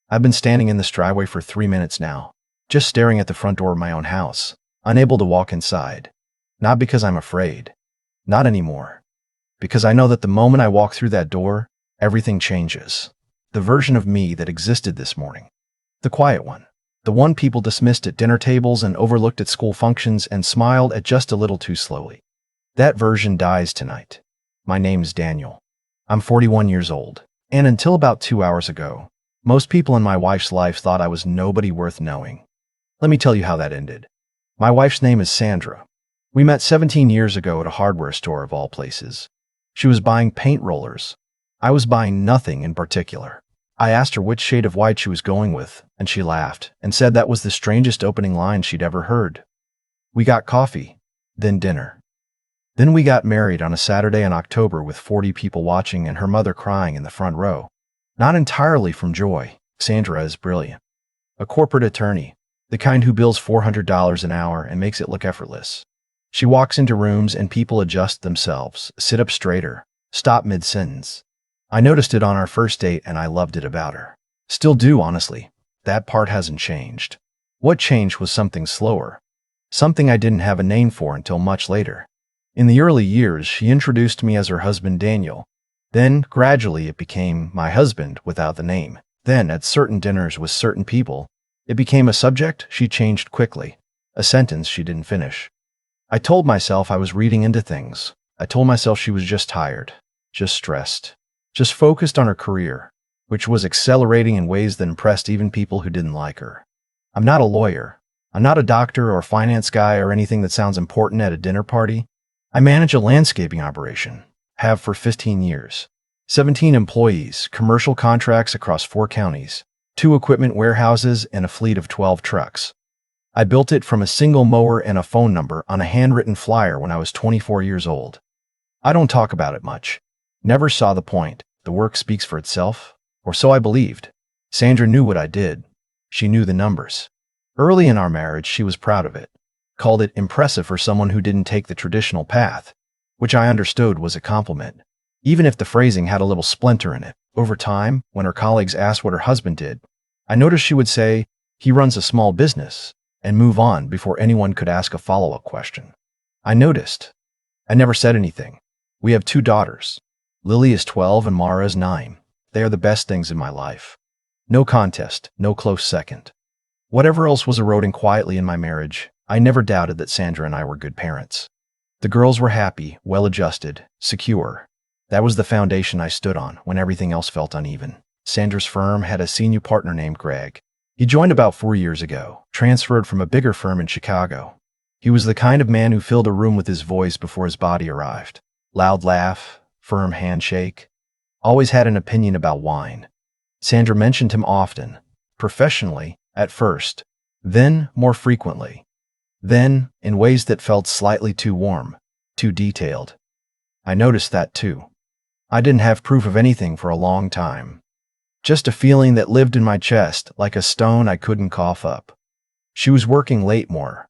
I've been standing in this driveway for 3 minutes now, just staring at the front door of my own house, unable to walk inside. Not because I'm afraid. Not anymore. Because I know that the moment I walk through that door, everything changes. The version of me that existed this morning. The quiet one. The one people dismissed at dinner tables and overlooked at school functions and smiled at just a little too slowly. That version dies tonight. My name's Daniel. I'm 41 years old, and until about 2 hours ago, most people in my wife's life thought I was nobody worth knowing. Let me tell you how that ended. My wife's name is Sandra. We met 17 years ago at a hardware store of all places. She was buying paint rollers. I was buying nothing in particular. I asked her which shade of white she was going with, and she laughed and said that was the strangest opening line she'd ever heard. We got coffee, then dinner. Then we got married on a Saturday in October with 40 people watching and her mother crying in the front row. Not entirely from joy. Sandra is brilliant. A corporate attorney, the kind who bills $400 an hour and makes it look effortless. She walks into rooms and people adjust themselves, sit up straighter, stop mid-sentence. I noticed it on our first date and I loved it about her. Still do, honestly. That part hasn't changed. What changed was something slower. Something I didn't have a name for until much later. In the early years, she introduced me as her husband Daniel. Then, gradually, it became my husband without the name. Then, at certain dinners with certain people, it became a subject she changed quickly, a sentence she didn't finish. I told myself I was reading into things. I told myself she was just tired, just stressed, just focused on her career, which was accelerating in ways that impressed even people who didn't like her. I'm not a lawyer. I'm not a doctor or finance guy or anything that sounds important at a dinner party. I manage a landscaping operation. Have for 15 years. 17 employees, commercial contracts across 4 counties, 2 equipment warehouses, and a fleet of 12 trucks. I built it from a single mower and a phone number on a handwritten flyer when I was 24 years old. I don't talk about it much. Never saw the point. The work speaks for itself, or so I believed. Sandra knew what I did. She knew the numbers. Early in our marriage, she was proud of it. Called it impressive for someone who didn't take the traditional path, which I understood was a compliment, even if the phrasing had a little splinter in it. Over time, when her colleagues asked what her husband did, I noticed she would say, "He runs a small business," and move on before anyone could ask a follow-up question. I noticed. I never said anything. We have 2 daughters. Lily is 12 and Mara is 9. They are the best things in my life. No contest, no close second. Whatever else was eroding quietly in my marriage, I never doubted that Sandra and I were good parents. The girls were happy, well-adjusted, secure. That was the foundation I stood on when everything else felt uneven. Sandra's firm had a senior partner named Greg. He joined about 4 years ago, transferred from a bigger firm in Chicago. He was the kind of man who filled a room with his voice before his body arrived. Loud laugh, firm handshake. Always had an opinion about wine. Sandra mentioned him often, professionally, at first, then more frequently. Then, in ways that felt slightly too warm, too detailed. I noticed that too. I didn't have proof of anything for a long time. Just a feeling that lived in my chest like a stone I couldn't cough up. She was working late more.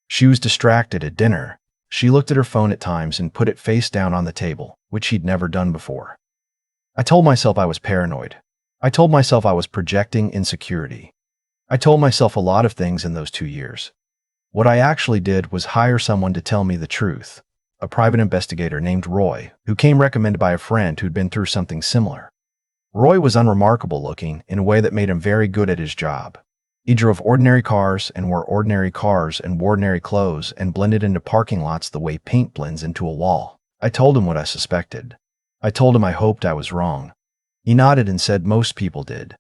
She was distracted at dinner. She looked at her phone at times and put it face down on the table, which she'd never done before. I told myself I was paranoid. I told myself I was projecting insecurity. I told myself a lot of things in those 2 years. What I actually did was hire someone to tell me the truth, a private investigator named Roy, who came recommended by a friend who'd been through something similar. Roy was unremarkable looking in a way that made him very good at his job. He drove ordinary cars and wore ordinary cars and wore ordinary clothes and blended into parking lots the way paint blends into a wall. I told him what I suspected. I told him I hoped I was wrong. He nodded and said most people did.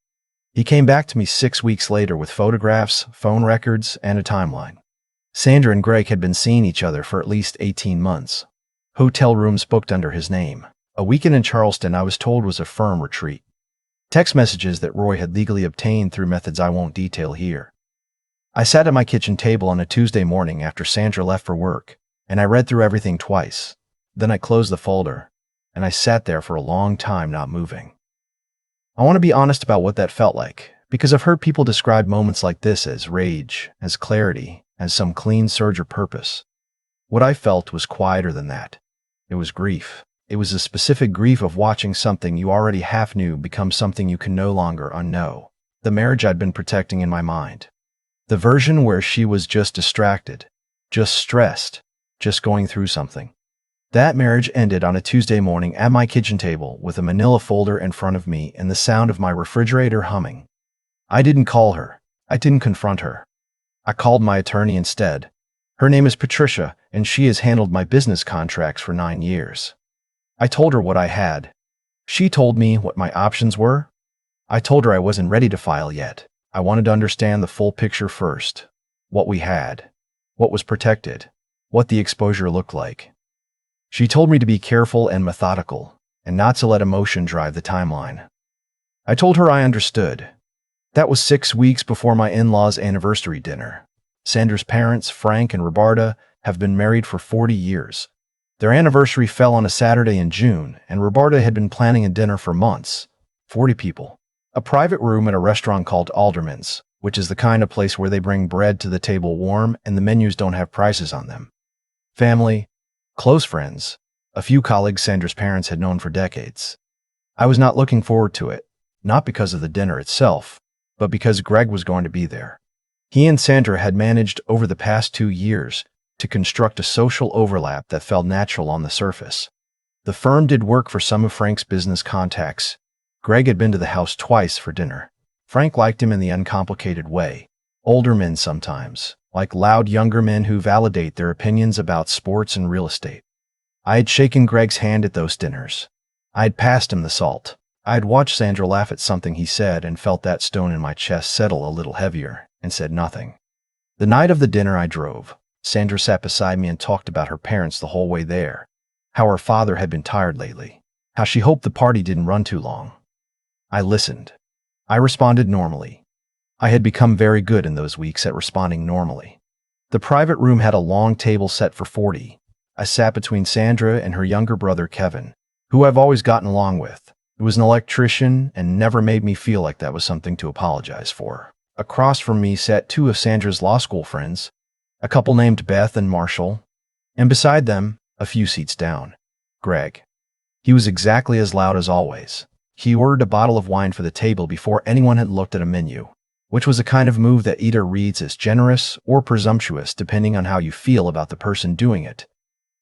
He came back to me 6 weeks later with photographs, phone records, and a timeline. Sandra and Greg had been seeing each other for at least 18 months. Hotel rooms booked under his name. A weekend in Charleston I was told was a firm retreat. Text messages that Roy had legally obtained through methods I won't detail here. I sat at my kitchen table on a Tuesday morning after Sandra left for work, and I read through everything twice. Then I closed the folder, and I sat there for a long time not moving. I want to be honest about what that felt like, because I've heard people describe moments like this as rage, as clarity, as some clean surge or purpose. What I felt was quieter than that. It was grief. It was a specific grief of watching something you already half knew become something you can no longer unknow. The marriage I'd been protecting in my mind. The version where she was just distracted, just stressed, just going through something. That marriage ended on a Tuesday morning at my kitchen table with a manila folder in front of me and the sound of my refrigerator humming. I didn't call her. I didn't confront her. I called my attorney instead. Her name is Patricia, and she has handled my business contracts for 9 years. I told her what I had. She told me what my options were. I told her I wasn't ready to file yet. I wanted to understand the full picture first. What we had. What was protected. What the exposure looked like. She told me to be careful and methodical, and not to let emotion drive the timeline. I told her I understood. That was 6 weeks before my in-laws' anniversary dinner. Sandra's parents, Frank and Roberta, have been married for 40 years. Their anniversary fell on a Saturday in June, and Roberta had been planning a dinner for months. 40 people. A private room at a restaurant called Alderman's, which is the kind of place where they bring bread to the table warm and the menus don't have prices on them. Family, close friends, a few colleagues Sandra's parents had known for decades. I was not looking forward to it, not because of the dinner itself, but because Greg was going to be there. He and Sandra had managed over the past 2 years to construct a social overlap that felt natural on the surface. The firm did work for some of Frank's business contacts. Greg had been to the house twice for dinner. Frank liked him in the uncomplicated way. Older men sometimes, like loud younger men who validate their opinions about sports and real estate. I had shaken Greg's hand at those dinners. I had passed him the salt. I had watched Sandra laugh at something he said and felt that stone in my chest settle a little heavier, and said nothing. The night of the dinner I drove. Sandra sat beside me and talked about her parents the whole way there, how her father had been tired lately, how she hoped the party didn't run too long. I listened. I responded normally. I had become very good in those weeks at responding normally. The private room had a long table set for 40. I sat between Sandra and her younger brother Kevin, who I've always gotten along with. He was an electrician and never made me feel like that was something to apologize for. Across from me sat 2 of Sandra's law school friends, a couple named Beth and Marshall, and beside them, a few seats down, Greg. He was exactly as loud as always. He ordered a bottle of wine for the table before anyone had looked at a menu, which was a kind of move that either reads as generous or presumptuous depending on how you feel about the person doing it.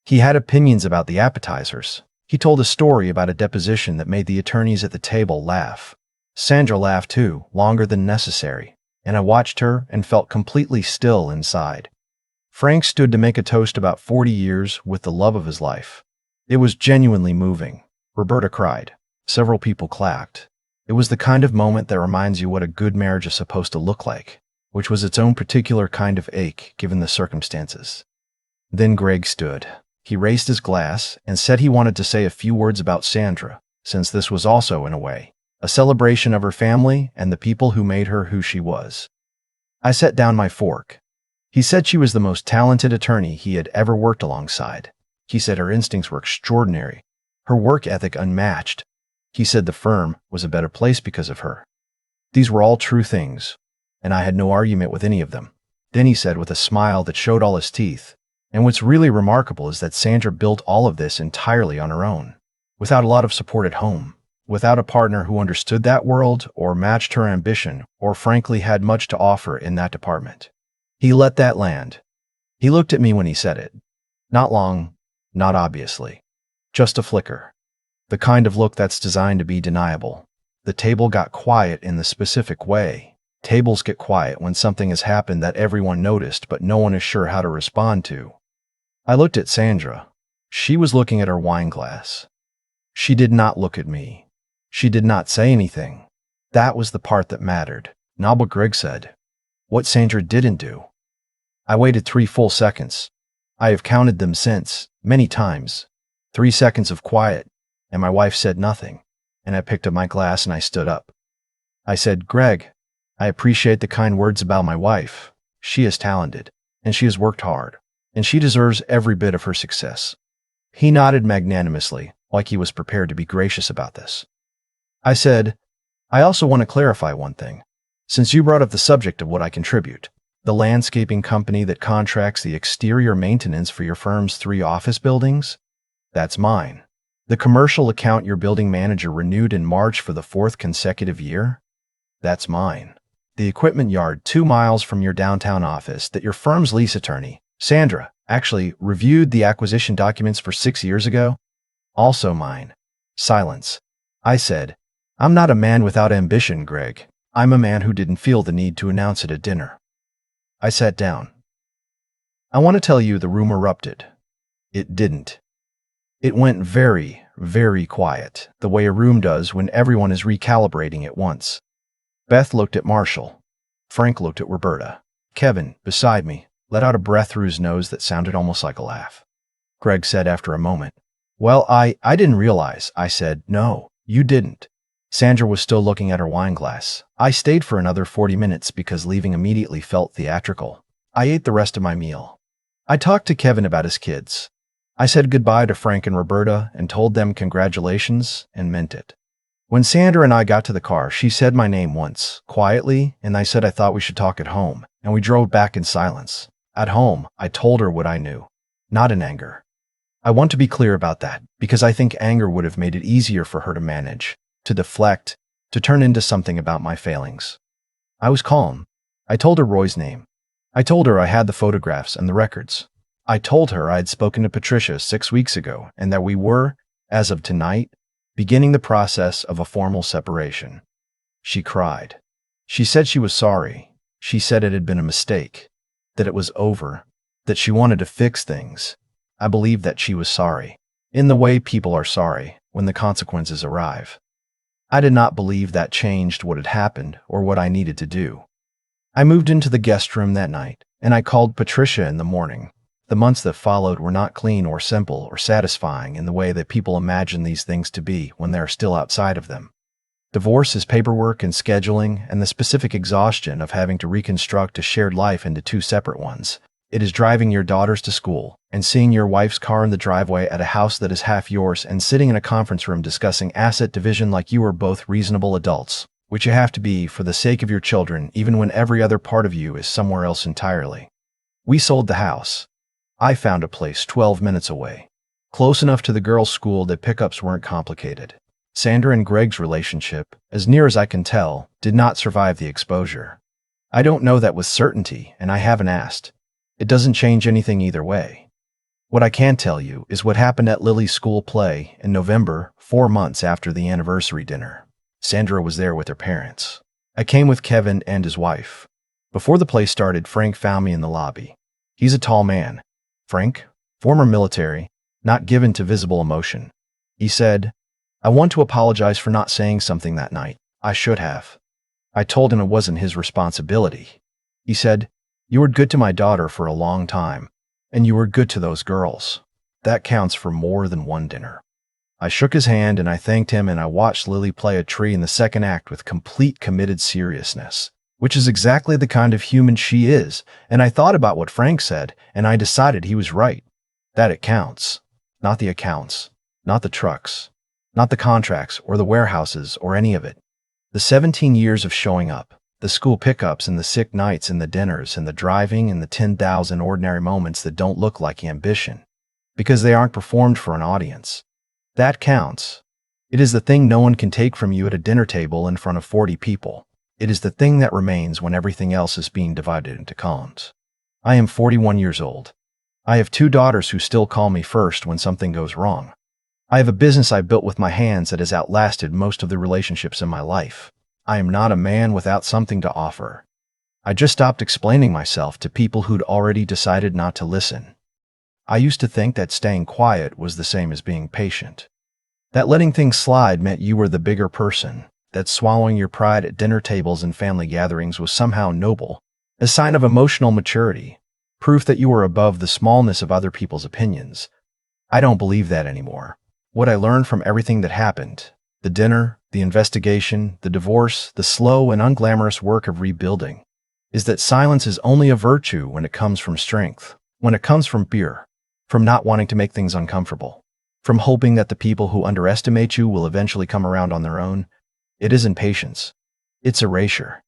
He had opinions about the appetizers. He told a story about a deposition that made the attorneys at the table laugh. Sandra laughed too, longer than necessary, and I watched her and felt completely still inside. Frank stood to make a toast about 40 years with the love of his life. It was genuinely moving. Roberta cried. Several people clapped. It was the kind of moment that reminds you what a good marriage is supposed to look like, which was its own particular kind of ache given the circumstances. Then Greg stood. He raised his glass and said he wanted to say a few words about Sandra, since this was also, in a way, a celebration of her family and the people who made her who she was. I set down my fork. He said she was the most talented attorney he had ever worked alongside. He said her instincts were extraordinary, her work ethic unmatched. He said the firm was a better place because of her. These were all true things, and I had no argument with any of them. Then he said with a smile that showed all his teeth, and what's really remarkable is that Sandra built all of this entirely on her own, without a lot of support at home, without a partner who understood that world or matched her ambition or frankly had much to offer in that department. He let that land. He looked at me when he said it. Not long, not obviously. Just a flicker. The kind of look that's designed to be deniable. The table got quiet in the specific way. Tables get quiet when something has happened that everyone noticed but no one is sure how to respond to. I looked at Sandra. She was looking at her wine glass. She did not look at me. She did not say anything. That was the part that mattered, not what Greg said. What Sandra didn't do. I waited 3 full seconds. I have counted them since, many times. 3 seconds of quiet, and my wife said nothing, and I picked up my glass and I stood up. I said, Greg, I appreciate the kind words about my wife. She is talented, and she has worked hard, and she deserves every bit of her success. He nodded magnanimously, like he was prepared to be gracious about this. I said, I also want to clarify one thing. Since you brought up the subject of what I contribute, the landscaping company that contracts the exterior maintenance for your firm's 3 office buildings, that's mine. The commercial account your building manager renewed in March for the 4th consecutive year, That's mine. The equipment yard 2 miles from your downtown office that your firm's lease attorney, Sandra, actually reviewed the acquisition documents for 6 years ago? Also mine. Silence. I said, I'm not a man without ambition, Greg. I'm a man who didn't feel the need to announce it at dinner. I sat down. I want to tell you the room erupted. It didn't. It went very, very quiet, the way a room does when everyone is recalibrating at once. Beth looked at Marshall. Frank looked at Roberta. Kevin, beside me, let out a breath through his nose that sounded almost like a laugh. Greg said after a moment, Well, I didn't realize. I said, No, you didn't. Sandra was still looking at her wine glass. I stayed for another 40 minutes because leaving immediately felt theatrical. I ate the rest of my meal. I talked to Kevin about his kids. I said goodbye to Frank and Roberta and told them congratulations and meant it. When Sandra and I got to the car, she said my name once, quietly, and I said I thought we should talk at home, and we drove back in silence. At home, I told her what I knew, not in anger. I want to be clear about that, because I think anger would have made it easier for her to manage, to deflect, to turn into something about my failings. I was calm. I told her Roy's name. I told her I had the photographs and the records. I told her I had spoken to Patricia 6 weeks ago and that we were, as of tonight, beginning the process of a formal separation. She cried. She said she was sorry. She said it had been a mistake, that it was over, that she wanted to fix things. I believed that she was sorry, in the way people are sorry when the consequences arrive. I did not believe that changed what had happened or what I needed to do. I moved into the guest room that night, and I called Patricia in the morning. The months that followed were not clean or simple or satisfying in the way that people imagine these things to be when they are still outside of them. Divorce is paperwork and scheduling and the specific exhaustion of having to reconstruct a shared life into two separate ones. It is driving your daughters to school and seeing your wife's car in the driveway at a house that is half yours and sitting in a conference room discussing asset division like you are both reasonable adults, which you have to be for the sake of your children even when every other part of you is somewhere else entirely. We sold the house. I found a place 12 minutes away, close enough to the girls' school that pickups weren't complicated. Sandra and Greg's relationship, as near as I can tell, did not survive the exposure. I don't know that with certainty, and I haven't asked. It doesn't change anything either way. What I can tell you is what happened at Lily's school play in November, 4 months after the anniversary dinner. Sandra was there with her parents. I came with Kevin and his wife. Before the play started, Frank found me in the lobby. He's a tall man. Frank, former military, not given to visible emotion. He said, I want to apologize for not saying something that night. I should have. I told him it wasn't his responsibility. He said, You were good to my daughter for a long time, and you were good to those girls. That counts for more than one dinner. I shook his hand and I thanked him and I watched Lily play a tree in the second act with complete committed seriousness, which is exactly the kind of human she is, and I thought about what Frank said, and I decided he was right. That it counts. Not the accounts, not the trucks, not the contracts or the warehouses or any of it. The 17 years of showing up, the school pickups and the sick nights and the dinners and the driving and the 10,000 ordinary moments that don't look like ambition, because they aren't performed for an audience. That counts. It is the thing no one can take from you at a dinner table in front of 40 people. It is the thing that remains when everything else is being divided into columns. I am 41 years old. I have 2 daughters who still call me first when something goes wrong. I have a business I built with my hands that has outlasted most of the relationships in my life. I am not a man without something to offer. I just stopped explaining myself to people who'd already decided not to listen. I used to think that staying quiet was the same as being patient. That letting things slide meant you were the bigger person. That swallowing your pride at dinner tables and family gatherings was somehow noble, a sign of emotional maturity, proof that you were above the smallness of other people's opinions. I don't believe that anymore. What I learned from everything that happened, the dinner, the investigation, the divorce, the slow and unglamorous work of rebuilding, is that silence is only a virtue when it comes from strength, when it comes from fear, from not wanting to make things uncomfortable, from hoping that the people who underestimate you will eventually come around on their own. It isn't patience. It's erasure.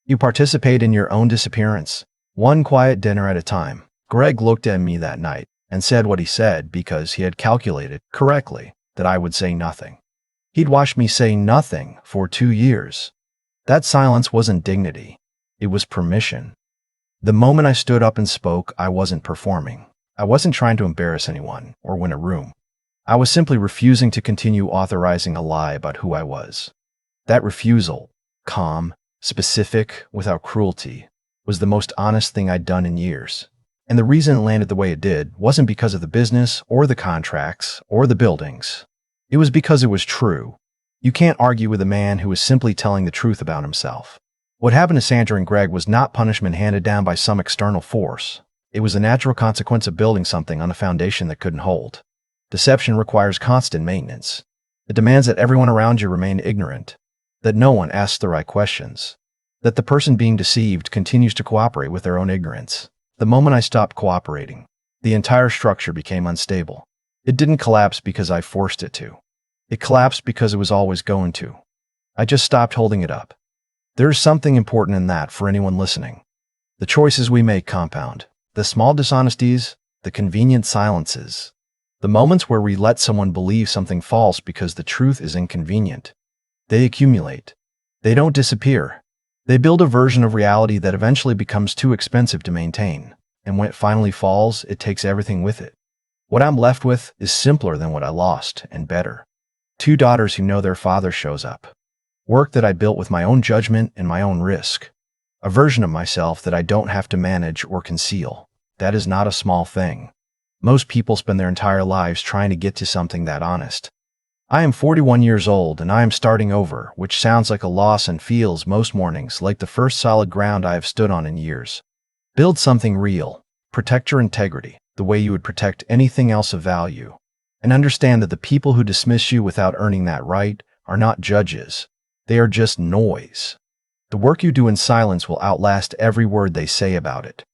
You participate in your own disappearance, one quiet dinner at a time. Greg looked at me that night and said what he said because he had calculated correctly that I would say nothing. He'd watched me say nothing for 2 years. That silence wasn't dignity. It was permission. The moment I stood up and spoke, I wasn't performing. I wasn't trying to embarrass anyone or win a room. I was simply refusing to continue authorizing a lie about who I was. That refusal, calm, specific, without cruelty, was the most honest thing I'd done in years. And the reason it landed the way it did wasn't because of the business or the contracts or the buildings. It was because it was true. You can't argue with a man who is simply telling the truth about himself. What happened to Sandra and Greg was not punishment handed down by some external force. It was a natural consequence of building something on a foundation that couldn't hold. Deception requires constant maintenance. It demands that everyone around you remain ignorant, that no one asks the right questions, that the person being deceived continues to cooperate with their own ignorance. The moment I stopped cooperating, the entire structure became unstable. It didn't collapse because I forced it to. It collapsed because it was always going to. I just stopped holding it up. There is something important in that for anyone listening. The choices we make compound. The small dishonesties, the convenient silences, the moments where we let someone believe something false because the truth is inconvenient. They accumulate. They don't disappear. They build a version of reality that eventually becomes too expensive to maintain. And when it finally falls, it takes everything with it. What I'm left with is simpler than what I lost, and better. 2 daughters who know their father shows up. Work that I built with my own judgment and my own risk. A version of myself that I don't have to manage or conceal. That is not a small thing. Most people spend their entire lives trying to get to something that honest. I am 41 years old and I am starting over, which sounds like a loss and feels most mornings like the first solid ground I have stood on in years. Build something real. Protect your integrity, the way you would protect anything else of value. And understand that the people who dismiss you without earning that right are not judges. They are just noise. The work you do in silence will outlast every word they say about it.